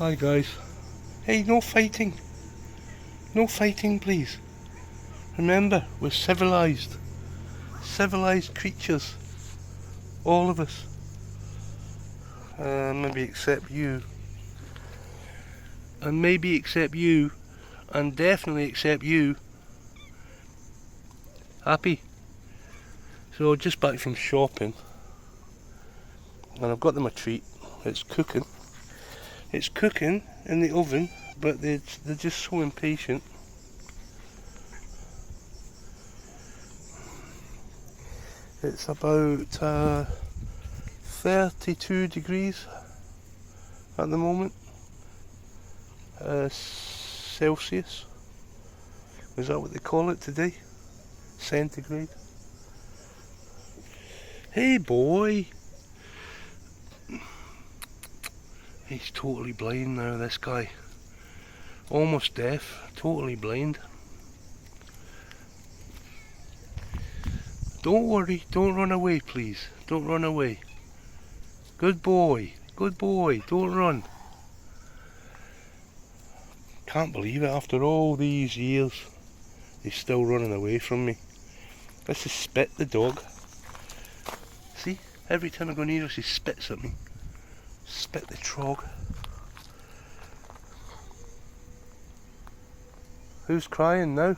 Hi guys. Hey, no fighting. No fighting, please. Remember, we're civilized. Civilized creatures. All of us. Maybe except you. And maybe except you. And definitely except you. Happy? So just back from shopping. And I've got them a treat. It's cooking. It's cooking in the oven, but they're just so impatient. It's about 32 degrees at the moment, Celsius. Is that what they call it today? Centigrade. Hey boy! He's totally blind now, this guy. Almost deaf, totally blind. Don't worry, don't run away please. Don't run away. Good boy, don't run. Can't believe it, after all these years, he's still running away from me. This is Spit the dog. See, every time I go near us he spits at me. Spit the trog. Who's crying now?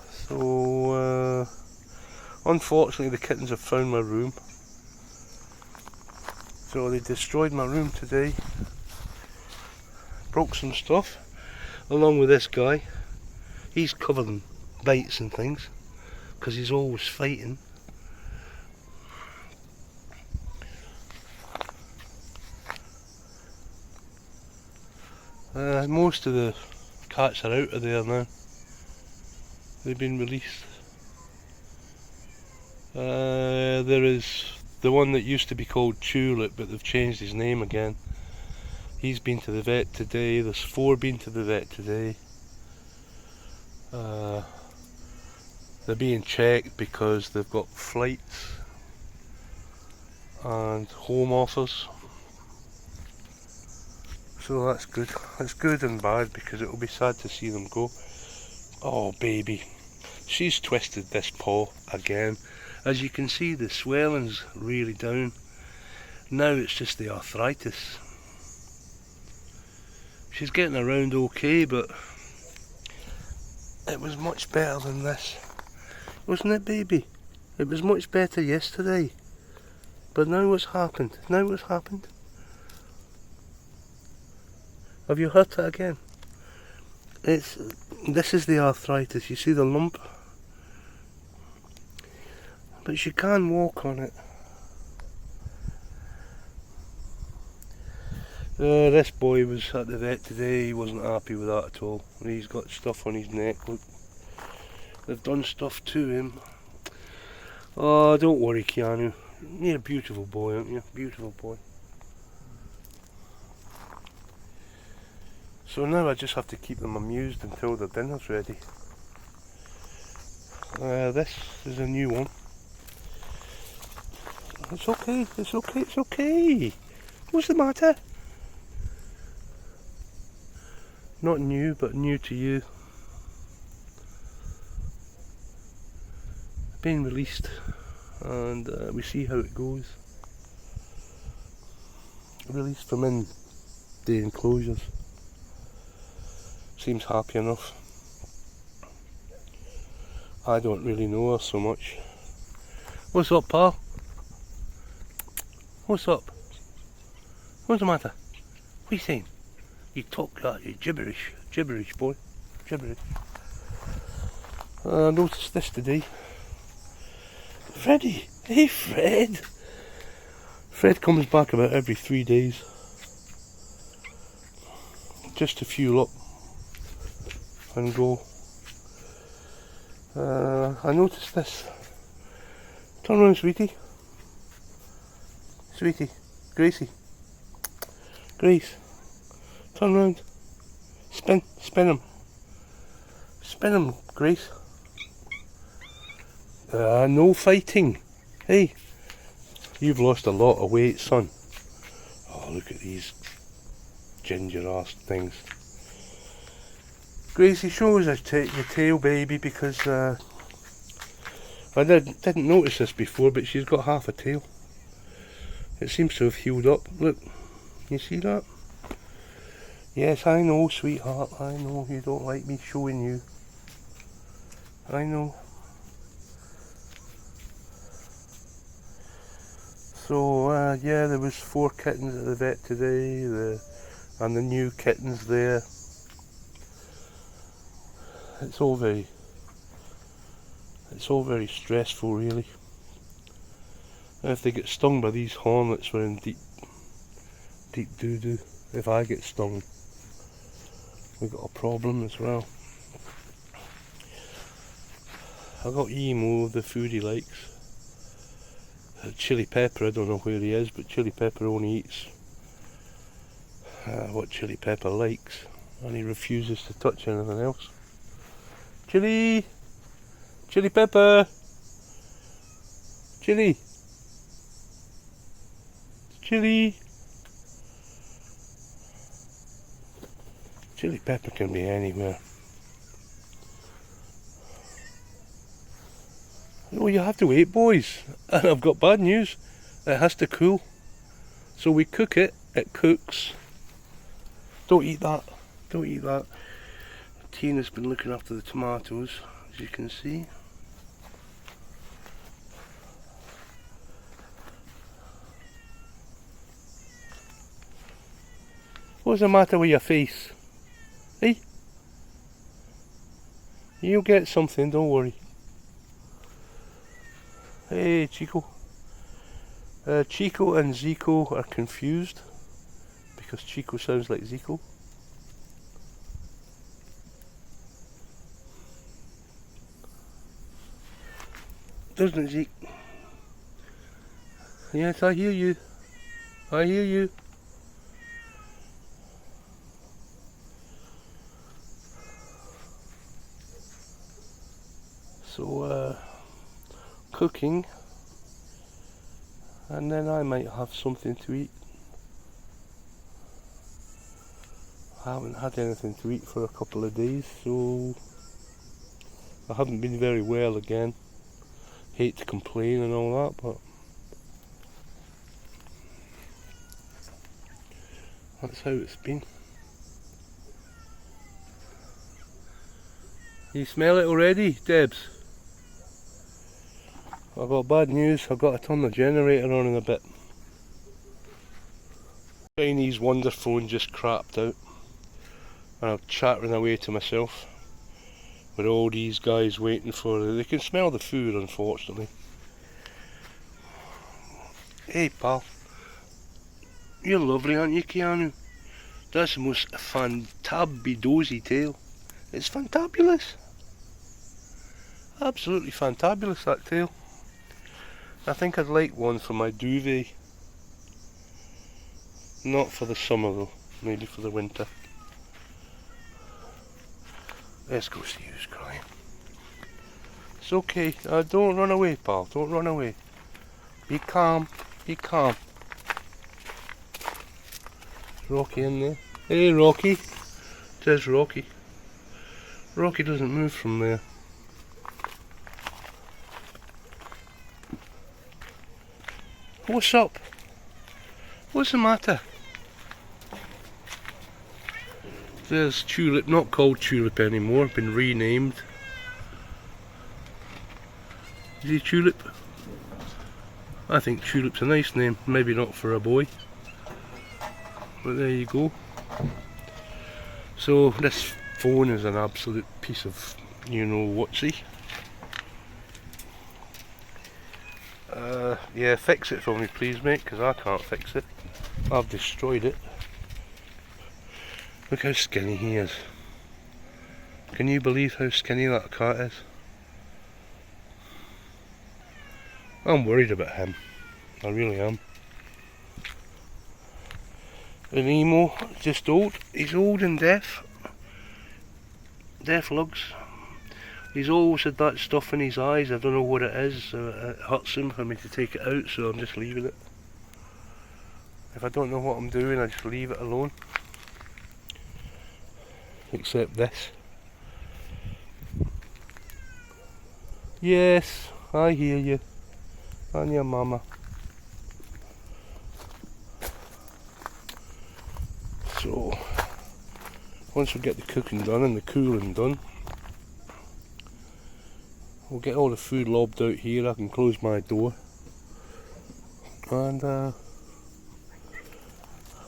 So, unfortunately the kittens have found my room. So they destroyed my room today. Broke some stuff, along with this guy. He's covered in bites and things, because he's always fighting. Most of the cats are out of there now. They've been released. There is the one that used to be called Tulip, but they've changed his name again. He's been to the vet today. There's 4 been to the vet today. They're being checked because they've got flights and home offers. So that's good. It's good and bad because it will be sad to see them go. Oh baby, she's twisted this paw again. As you can see, the swelling's really down. Now it's just the arthritis. She's getting around okay, but it was much better than this. Wasn't it, baby? It was much better yesterday. But now what's happened? Now what's happened? Have you hurt it again? This is the arthritis. You see the lump? But she can walk on it. This boy was at the vet today. He wasn't happy with that at all. He's got stuff on his neck. Look, they've done stuff to him. Oh, don't worry, Keanu. You're a beautiful boy, aren't you? Beautiful boy. So now I just have to keep them amused until their dinner's ready. This is a new one. It's okay, it's okay, it's okay. What's the matter? Not new, but new to you. Being released, and we see how it goes. Released from in the enclosures. Seems happy enough. I don't really know her so much. What's up, pal? What's up? What's the matter? What are you saying? You talk you gibberish. Gibberish, boy. Gibberish. I noticed this today. Freddy! Hey, Fred! Fred comes back about every 3 days. Just to fuel up and go. I noticed this. Turn around, sweetie. Sweetie. Gracie. Grace. Turn around. Spin him. Spin him, Grace. No fighting. Hey, you've lost a lot of weight, son. Oh, look at these ginger ass things. Gracie, show us your tail, baby, because I didn't notice this before, but she's got half a tail. It seems to have healed up. Look, you see that? Yes, I know, sweetheart. I know you don't like me showing you. I know. So yeah, there was 4 kittens at the vet today, and the new kittens there. It's all very stressful, really. And if they get stung by these hornets, we're in deep doo-doo. If I get stung, we've got a problem as well. I got Emo the food he likes. Chili Pepper, I don't know where he is, but Chili Pepper only eats what Chili Pepper likes, and he refuses to touch anything else. Chili Pepper, Chili Pepper can be anywhere. Oh, you have to wait, boys. And I've got bad news. It has to cool. So we cook it. It cooks. Don't eat that. Don't eat that. Tina's been looking after the tomatoes, as you can see. What's the matter with your face? Hey? You'll get something, don't worry. Hey, Chico. Chico and Zico are confused because Chico sounds like Zico. Doesn't it, Zeke? Yes, I hear you. I hear you. So, cooking, and then I might have something to eat. I haven't had anything to eat for a couple of days, so I haven't been very well again. Hate to complain and all that, but that's how it's been. You smell it already, Debs? I've got bad news. I've got to turn the generator on in a bit. Chinese wonder phone just crapped out, and I'm chattering away to myself with all these guys waiting for it. They can smell the food, unfortunately. Hey pal, you're lovely, aren't you, Keanu? That's the most fantabidozy tail. It's fantabulous. Absolutely fantabulous, that tail. I think I'd like one for my duvet. Not for the summer though, maybe for the winter. Let's go see who's crying. It's okay, don't run away, pal, don't run away. Be calm, be calm. Rocky in there. Hey Rocky, there's Rocky. Rocky doesn't move from there. What's up? What's the matter? There's Tulip, not called Tulip anymore, been renamed. Is he Tulip? I think Tulip's a nice name, maybe not for a boy. But there you go. So this phone is an absolute piece of, you know whatsy. Yeah, fix it for me please mate, because I can't fix it. I've destroyed it. Look how skinny he is. Can you believe how skinny that cat is? I'm worried about him. I really am. And Emo, just old. He's old and deaf. Deaf lugs. He's always had that stuff in his eyes. I don't know what it is. It hurts him for me to take it out, so I'm just leaving it. If I don't know what I'm doing, I just leave it alone. Except this. Yes, I hear you. And your mama. So, once we get the cooking done and the cooling done, we'll get all the food lobbed out here. I can close my door. And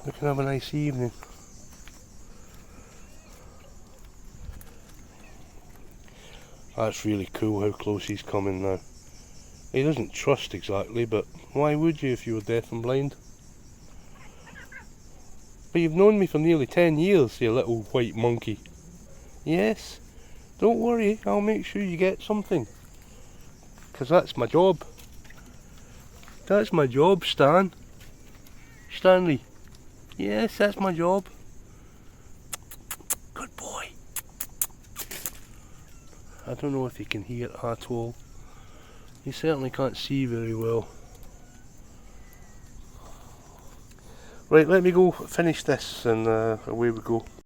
we can have a nice evening. That's really cool how close he's coming now. He doesn't trust exactly, but why would you if you were deaf and blind? But you've known me for nearly 10 years, you little white monkey. Yes, don't worry, I'll make sure you get something. 'Cause that's my job. That's my job, Stan. Stanley. Yes, that's my job. Good boy. I don't know if he can hear at all. He certainly can't see very well. Right, let me go finish this and away we go.